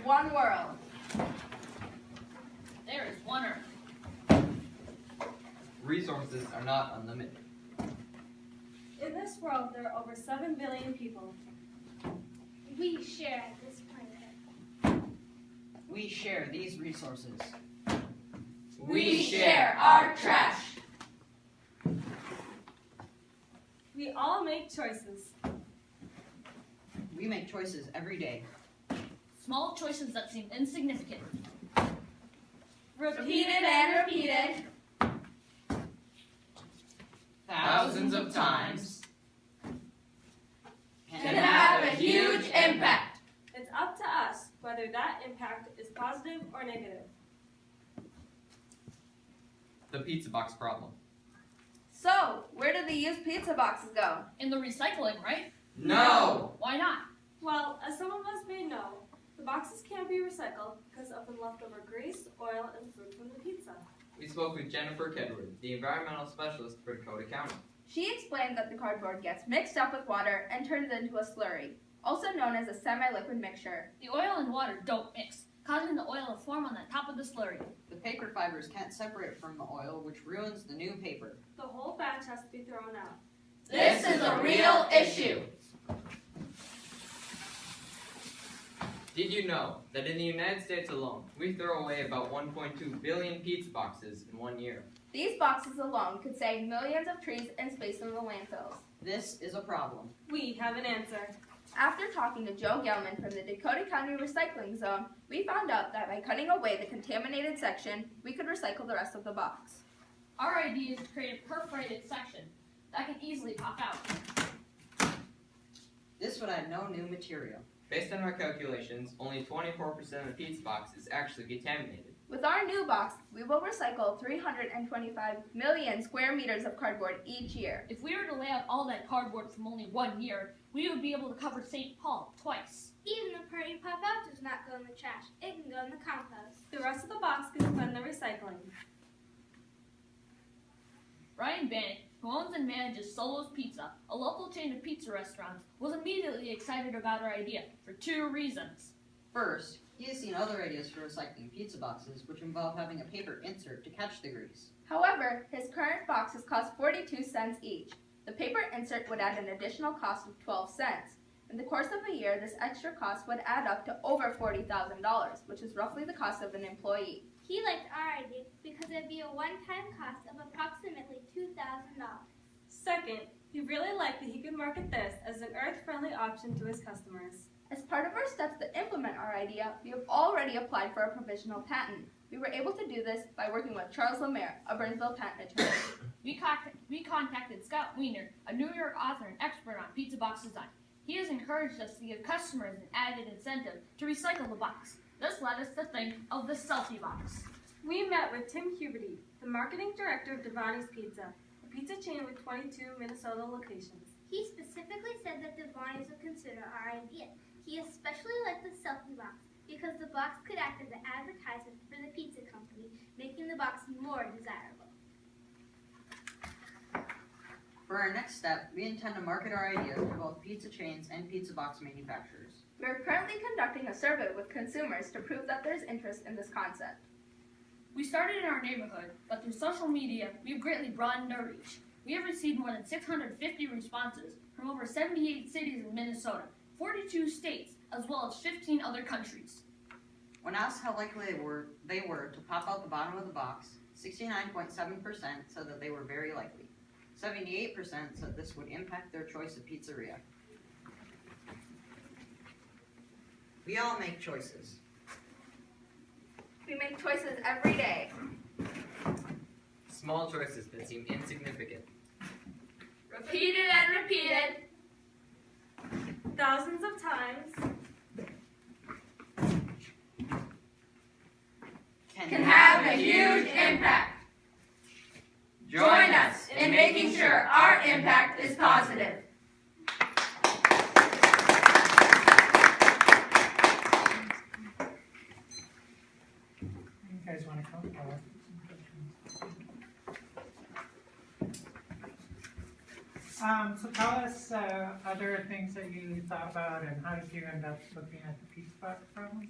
one world. There is one Earth. Resources are not unlimited. In this world, there are over 7 billion people. We share this planet. We share these resources. We share our trash. We all make choices. We make choices every day. Small choices that seem insignificant. Repeated and repeated. Thousands of times. Can have a huge impact. It's up to us whether that impact is positive or negative. The pizza box problem. So, where do the used pizza boxes go? In the recycling, right? No! Why not? Well, as some of us may know, the boxes can't be recycled because of the leftover grease, oil, and food from the pizza. We spoke with Jennifer Kedward, the environmental specialist for Dakota County. She explained that the cardboard gets mixed up with water and turns into a slurry, also known as a semi-liquid mixture. The oil and water don't mix, causing the oil to form on the top of the slurry. The paper fibers can't separate from the oil, which ruins the new paper. The whole batch has to be thrown out. This is a real issue. Did you know that in the United States alone, we throw away about 1.2 billion pizza boxes in 1 year? These boxes alone could save millions of trees and space in the landfills. This is a problem. We have an answer. After talking to Joe Gelman from the Dakota County Recycling Zone, we found out that by cutting away the contaminated section, we could recycle the rest of the box. Our idea is to create a perforated section that can easily pop out. This would add no new material. Based on our calculations, only 24% of the pizza box is actually contaminated. With our new box, we will recycle 325 million square meters of cardboard each year. If we were to lay out all that cardboard from only 1 year, we would be able to cover St. Paul twice. Even the part you pop out does not go in the trash. It can go in the compost. The rest of the box can go in the recycling. Ryan Bannock, who owns and manages Solo's Pizza, a local chain of pizza restaurants, was immediately excited about our idea for 2 reasons. First, he has seen other ideas for recycling pizza boxes, which involve having a paper insert to catch the grease. However, his current boxes cost 42 cents each. The paper insert would add an additional cost of 12 cents. In the course of a year, this extra cost would add up to over $40,000, which is roughly the cost of an employee. He liked our idea because it would be a one-time cost of approximately $2,000. Second, he really liked that he could market this as an earth-friendly option to his customers. As part of our steps to implement our idea, we have already applied for a provisional patent. We were able to do this by working with Charles Lemaire, a Burnsville patent attorney. We contacted Scott Wiener, a New York author and expert on pizza box design. He has encouraged us to give customers an added incentive to recycle the box. This led us to think of the selfie box. We met with Tim Huberty, the marketing director of Devani's Pizza, a pizza chain with 22 Minnesota locations. He specifically said that Devani's would consider our idea. He especially liked the selfie box because the box could act as an advertisement for the pizza company, making the box more desirable. For our next step, we intend to market our idea to both pizza chains and pizza box manufacturers. We are currently conducting a survey with consumers to prove that there is interest in this concept. We started in our neighborhood, but through social media, we've greatly broadened our reach. We have received more than 650 responses from over 78 cities in Minnesota, 42 states, as well as 15 other countries. When asked how likely they were to pop out the bottom of the box, 69.7% said that they were very likely. 78% said this would impact their choice of pizzeria. We all make choices. We make choices every day. Small choices that seem insignificant. Repeated and repeated. Thousands of times. Can have a huge impact. Join us in making sure our impact is positive. You guys want to come forward? So tell us other things that you thought about and how did you end up looking at the pizza box problem?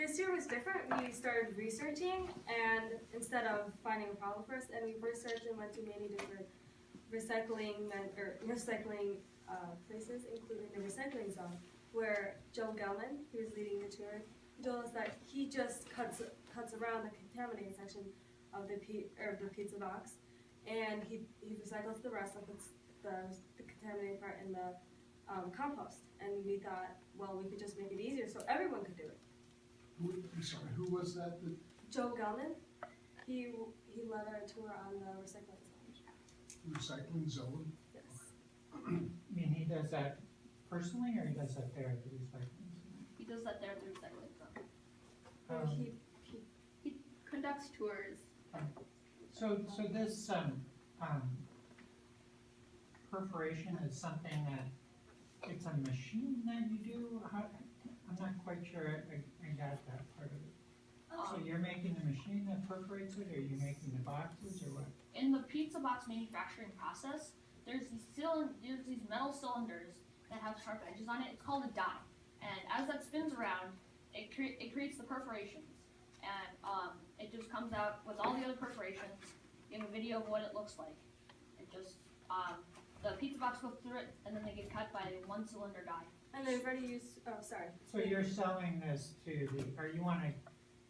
This year was different. We started researching, and instead of finding a problem first, and we researched and went to many different recycling places, including the recycling zone, where Joe Gelman, who was leading the tour, he told us that he just cuts around the contaminated section of the pizza box, and he recycles the rest of the contaminated part in the compost. And we thought, well, we could just make it easier so everyone could do it. I'm sorry, who was that? Joe Gelman, he led our tour on the recycling zone. Recycling zone? Yes. I mean, he does that personally, or he does that there at the recycling center? He does that there at the recycling zone. Um, He conducts tours. So this, perforation is something that, it's a machine that you do? I'm not quite sure I got that part of it. So you're making the machine that perforates it, or are you making the boxes, or what? In the pizza box manufacturing process, there's these metal cylinders that have sharp edges on it. It's called a die, and as that spins around, it creates the perforations, and it just comes out with all the other perforations. You have a video of what it looks like. It just the pizza box goes through it, and then they get cut by one cylinder die. And they've already used. Oh, sorry. So you're selling this to or you wanna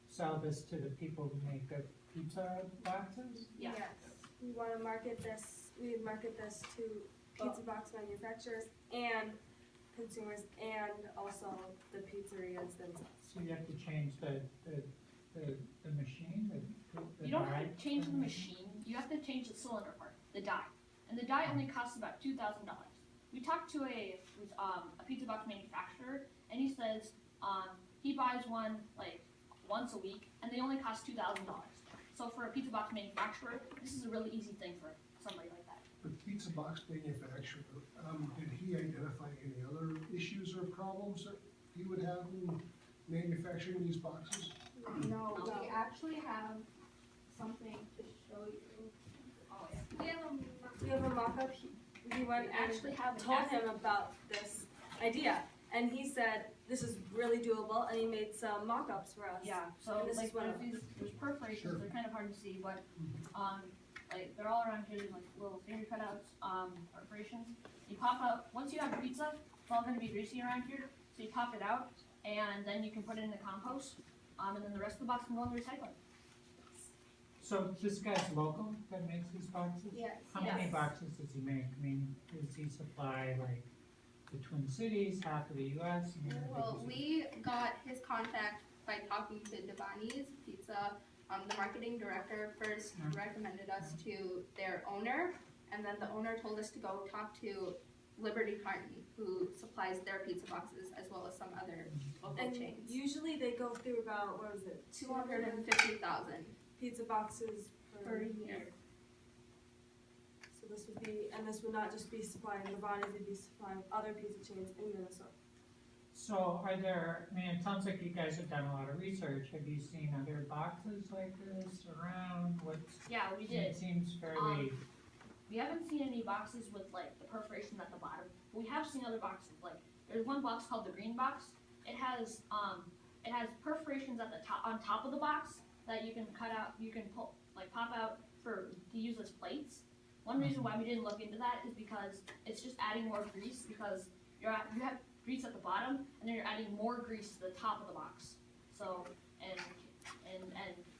sell this to the people who make the pizza boxes? Yeah. Yes. We want to market this. We market this to pizza box manufacturers and consumers, and also the pizzerias themselves. So you have to change the machine, the You don't die? have to change the machine. You have to change the cylinder part, the die, and the die only costs about $2,000. We talked to a pizza box manufacturer, and he says he buys one like once a week, and they only cost $2,000. So for a pizza box manufacturer, this is a really easy thing for somebody like that. The pizza box manufacturer, did he identify any other issues or problems that he would have in manufacturing these boxes? No, we actually have something to show you. Oh yeah. We have a mock-up. We went We and actually have an told him about this idea, and he said this is really doable, and he made some mock-ups for us. Yeah, so And this like is one of there's perforations, Sure. they're kind of hard to see, but like they're all around here, there's like little finger cutouts, perforations. You pop out, once you have pizza, it's all gonna be greasy around here, so you pop it out, and then you can put it in the compost, and then the rest of the box can go in the recycling. So this guy's local that makes these boxes? Yes. How many boxes does he make? I mean, does he supply like the Twin Cities, half of the US? I mean, how big Well, is he? we got his contact by talking to Devani's Pizza. The marketing director first recommended us to their owner, and then the owner told us to go talk to Liberty Carton, who supplies their pizza boxes as well as some other local And chains. usually they go through about, what was it, 250,000 pizza boxes per year. So this would not just be supplying Levani's, it'd be supplying other pizza chains in Minnesota. So I mean, it sounds like you guys have done a lot of research. Have you seen other boxes like this around? Yeah, we did. It seems fairly, We haven't seen any boxes with like the perforations at the bottom. But we have seen other boxes. Like there's one box called the green box. It has perforations at the top, on top of the box that you can cut out. You can pull, like pop out to use as plates. One reason why we didn't look into that is because it's just adding more grease, because you have grease at the bottom and then you're adding more grease to the top of the box. So and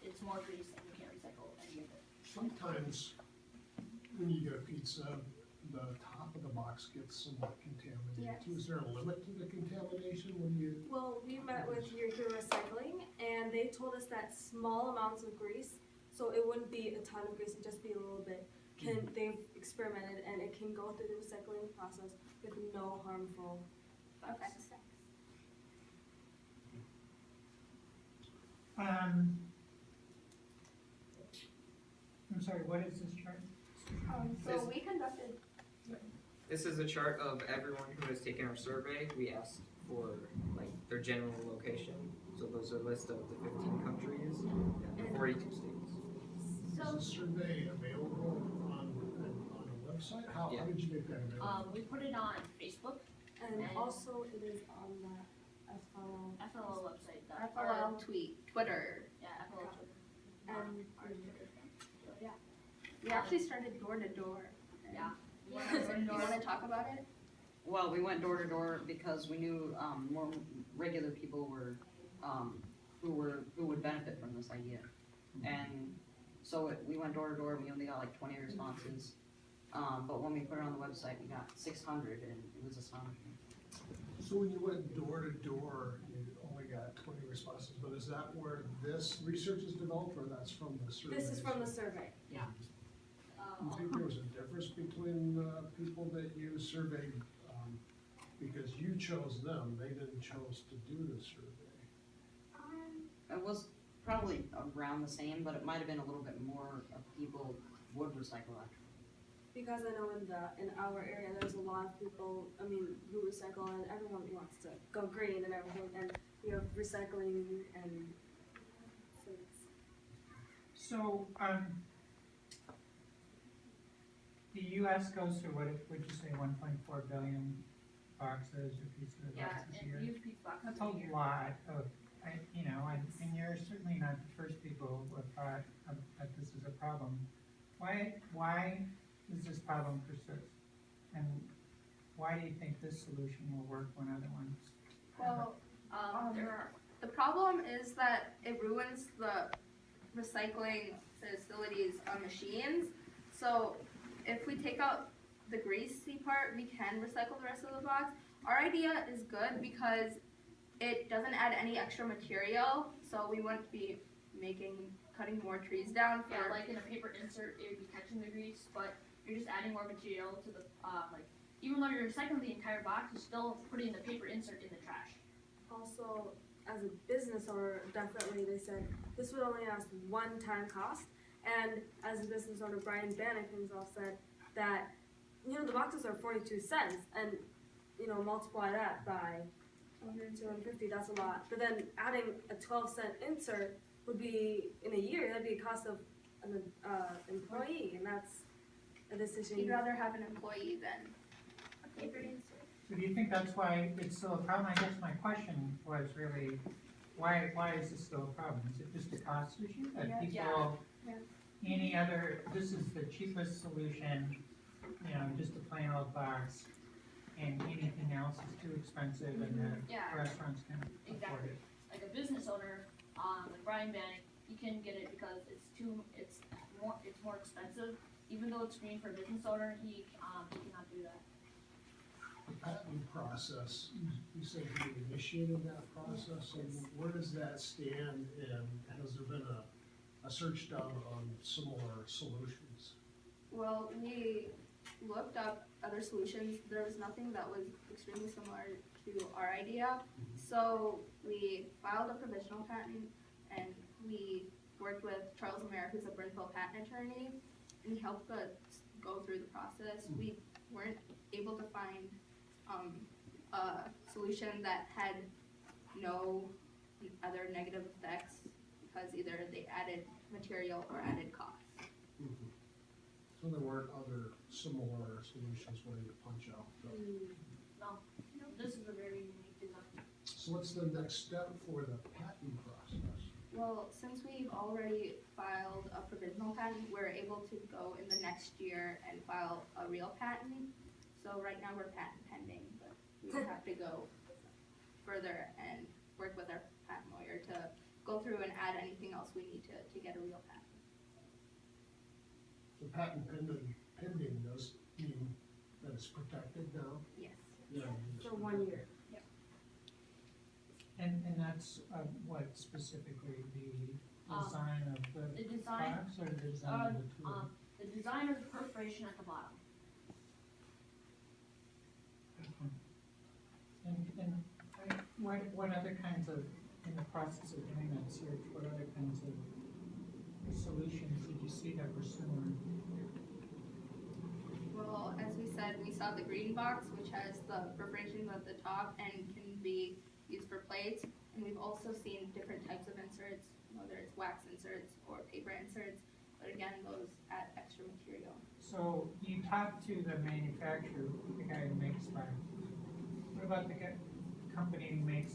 it's more grease and you can't recycle any of it. Sometimes when you get a pizza, the top of the box gets somewhat contaminated. Yes. Is there a limit to the contamination when you? Well, we met with your recycling, and they told us that small amounts of grease, so it wouldn't be a ton of grease, it'd just be a little bit. They've experimented, and it can go through the recycling process with no harmful effects. I'm sorry, what is this chart? So we conducted. This is a chart of everyone who has taken our survey. We asked for like their general location. So those are a list of the 15 countries and the 42 states. Is the survey available on a website? How Yeah. did you make that available? We put it on Facebook, And also, it is on the FLL FLL website. FLL Apple Twitter. Yeah, Apple Twitter. And Our Twitter. So yeah. We actually started door to door. Yeah. Do you want to talk about it? Well, we went door to door because we knew, more regular people were, who would benefit from this idea. And so we went door to door, we only got like 20 responses. But when we put it on the website, we got 600 and it was astonishing. So when you went door to door, you only got 20 responses, but is that where this research is developed, or that's from the survey? this is from the survey. Do you think there was a difference between the people that you surveyed, because you chose them, they didn't chose to do the survey? It was probably around the same, but it might have been a little bit more of people would recycle after. Because I know in our area, there's a lot of people, I mean, who recycle, and everyone wants to go green and everything, and you know, recycling and so it's, So, the US goes through, what, would you say, 1.4 billion boxes or pieces of Yeah, boxes a year? and used pizza boxes. That's a a year. lot of, and you're certainly not the first people who have thought that this is a problem. Why does this problem persist? And why do you think this solution will work when other ones haven't? Well, There are. the problem is that it ruins the recycling facilities machines. So if we take out the greasy part, we can recycle the rest of the box. Our idea is good because it doesn't add any extra material, so we wouldn't be cutting more trees down for. Yeah, like in a paper insert, it would be catching the grease, but you're just adding more material to the, even though you're recycling the entire box, you're still putting the paper insert in the trash. also, as a business owner, definitely they said this would only ask one-time cost. And as a business owner, Brian Bannock himself said that, you know, the boxes are 42 cents, and, you know, multiply that by 250, that's a lot. But then adding a 12-cent insert would be, in a year, that'd be a cost of an employee, and that's a decision. You'd rather have an employee than a paper insert. So do you think that's why it's still a problem? I guess my question was really, why is this still a problem? Is it just a cost issue that Yes. people, Yeah. this is the cheapest solution, just a plain old box, and anything else is too expensive and the Yeah. restaurants can afford Exactly. it? Like a business owner, like Brian Bannock, he can get it because it's more expensive. Even though it's green for a business owner, he cannot do that. The patent process, you said you initiated that process, and where does that stand, and has there been a search done on similar solutions? Well, we looked up other solutions. There was nothing that was extremely similar to our idea. So we filed a provisional patent, and we worked with Charles Mayer, who's a Brinfield patent attorney, and he helped us go through the process. We weren't able to find a solution that had no other negative effects because either they added material or added cost. So there weren't other similar solutions where you punch out the. No, this is a very unique design. So what's the next step for the patent process? Well, since we've already filed a provisional patent, we're able to go in the next year and file a real patent. So right now we're patent pending, but we would have to go further and work with our patent lawyer to go through and add anything else we need to get a real patent. The patent pending does mean that it's protected now? Yes. Yeah. For 1 year. And that's what specifically the design of The the design, box or the design of the tool? the design of the perforation at the bottom. And what other kinds of, in the process of doing that search, what other kinds of solutions did you see that were similar? Well, as we said, we saw the green box, which has the perforations at the top and can be used for plates. And we've also seen different types of inserts, whether it's wax inserts or paper inserts. But again, those add extra material. So you talked to the manufacturer, the guy who makes box. What about the company who makes